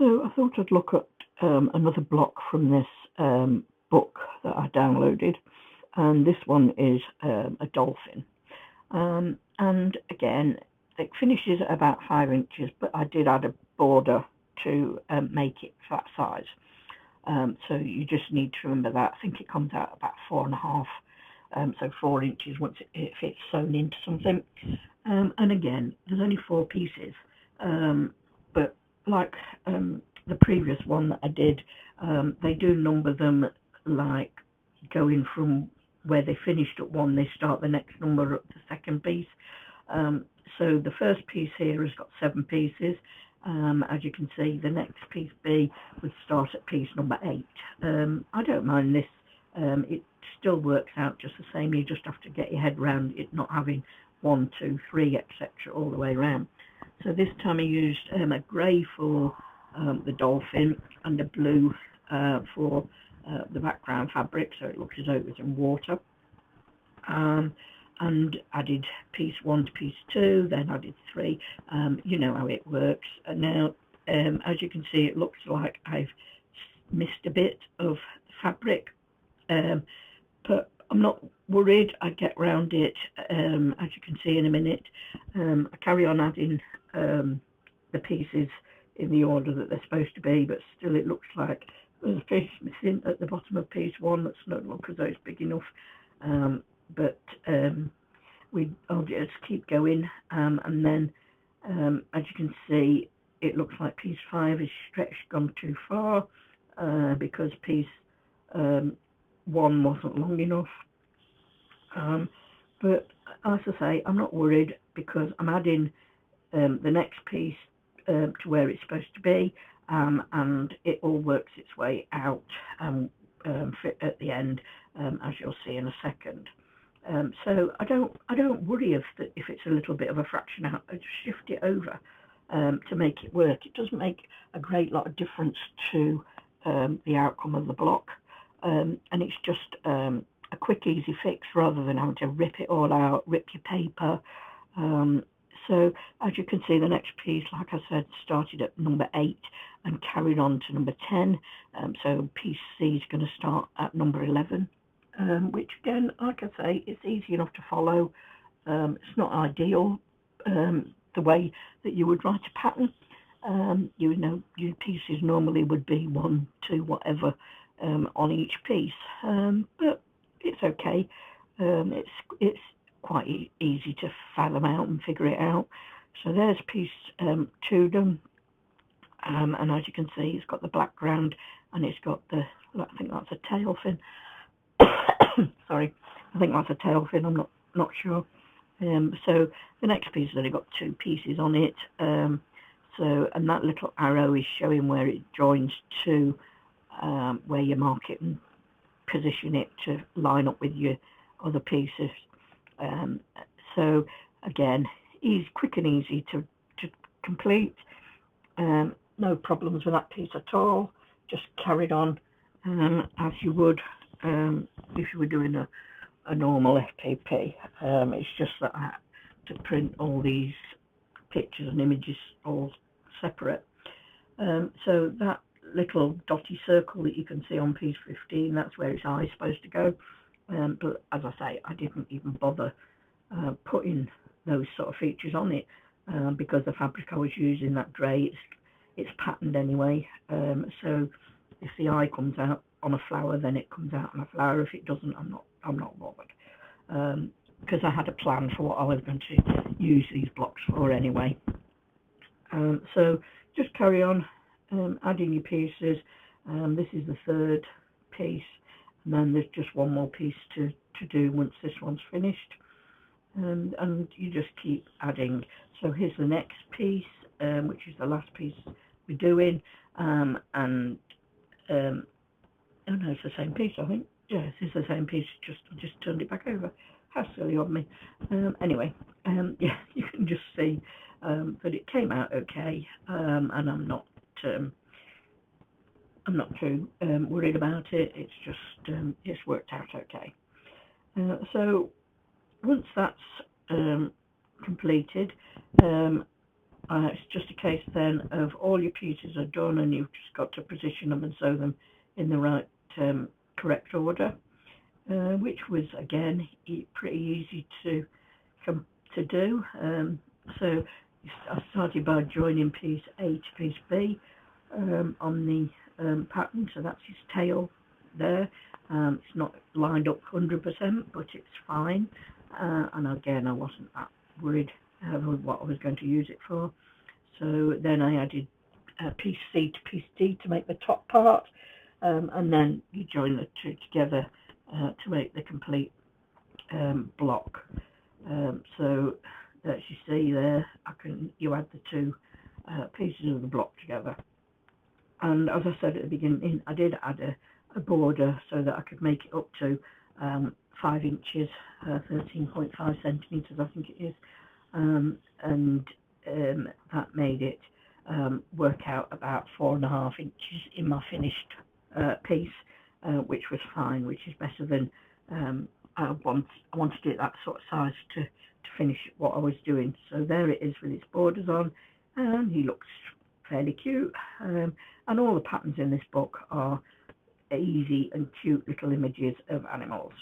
So I thought I'd look at another block from this book that I downloaded, and this one is a dolphin. And again, it finishes at about 5 inches, but I did add a border to make it that size. So you just need to remember that. I think it comes out about 4.5, so 4 inches once if it's sewn into something. And again, there's only 4 pieces, but like the previous one that I did, they do number them like going from where they finished at one, they start the next number at the second piece. So the first piece here has got 7 pieces. As you can see, the next piece B would start at piece number 8. I don't mind this. It still works out just the same. You just have to get your head around it not having 1, 2, 3, etc. all the way around. So this time I used a grey for the dolphin and a blue for the background fabric, so it looks as though it was in water. And added piece 1 to piece 2, then added 3. You know how it works. And now, as you can see, it looks like I've missed a bit of fabric, but I'm not worried. I get round it, as you can see in a minute. I carry on adding the pieces in the order that they're supposed to be, but still it looks like there's a piece missing at the bottom of piece 1 that's not look as though it's big enough. But I'll just keep going, and then as you can see, it looks like piece 5 is stretched, gone too far, because piece 1 wasn't long enough. But as I say, I'm not worried because I'm adding the next piece to where it's supposed to be, and it all works its way out at the end, as you'll see in a second. So I don't worry if it's a little bit of a fraction out. I just shift it over to make it work. It doesn't make a great lot of difference to the outcome of the block, and it's just a quick, easy fix rather than having to rip it all out, rip your paper. So as you can see, the next piece, like I said, started at number 8 and carried on to number 10. So piece C is going to start at number 11. Which again, like I say, it's easy enough to follow. It's not ideal the way that you would write a pattern. You know, your pieces normally would be 1, 2, whatever on each piece, but it's okay. It's quite easy to fathom out and figure it out. So there's piece 2 done, and as you can see, it's got the background and it's got the, I think that's a tail fin. Sorry, I think that's a tail fin, I'm not sure. So the next piece has only got 2 pieces on it, and that little arrow is showing where it joins to where you mark it and position it to line up with your other pieces. So again, quick and easy to complete. No problems with that piece at all. Just carried on as you would if you were doing a normal FPP. It's just that I had to print all these pictures and images all separate. So that little dotty circle that you can see on piece 15, that's where its eye is supposed to go. But as I say, I didn't even bother putting those sort of features on it because the fabric I was using, that grey, it's patterned anyway. So if the eye comes out on a flower, then it comes out on a flower. If it doesn't, I'm not bothered, because I had a plan for what I was going to use these blocks for anyway. So just carry on adding your pieces. This is the 3rd piece, and then there's just 1 more piece to do once this one's finished, and you just keep adding. So here's the next piece, which is the last piece we're doing, and oh no, it's the same piece, I think. Yes, it's the same piece, I just turned it back over. How silly of me. Anyway, yeah, you can just see that it came out okay, and I'm not too worried about it. It's just it's worked out okay. So once that's completed, It's just a case then of all your pieces are done, and you've just got to position them and sew them in the right correct order, which was again pretty easy to do. So I started by joining piece A to piece B on the pattern, so that's his tail there. It's not lined up 100%, but it's fine, and again I wasn't that worried with what I was going to use it for. So then I added piece C to piece D to make the top part, and then you join the two together to make the complete block. So as you see there, you add the two pieces of the block together. And as I said at the beginning, I did add a border so that I could make it up to 5 inches, 13.5 centimetres I think it is, and that made it work out about 4.5 inches in my finished piece, which was fine, which is better than I wanted it that sort of size to finish what I was doing. So there it is with its borders on, and he looks fairly cute, and all the patterns in this book are easy and cute little images of animals.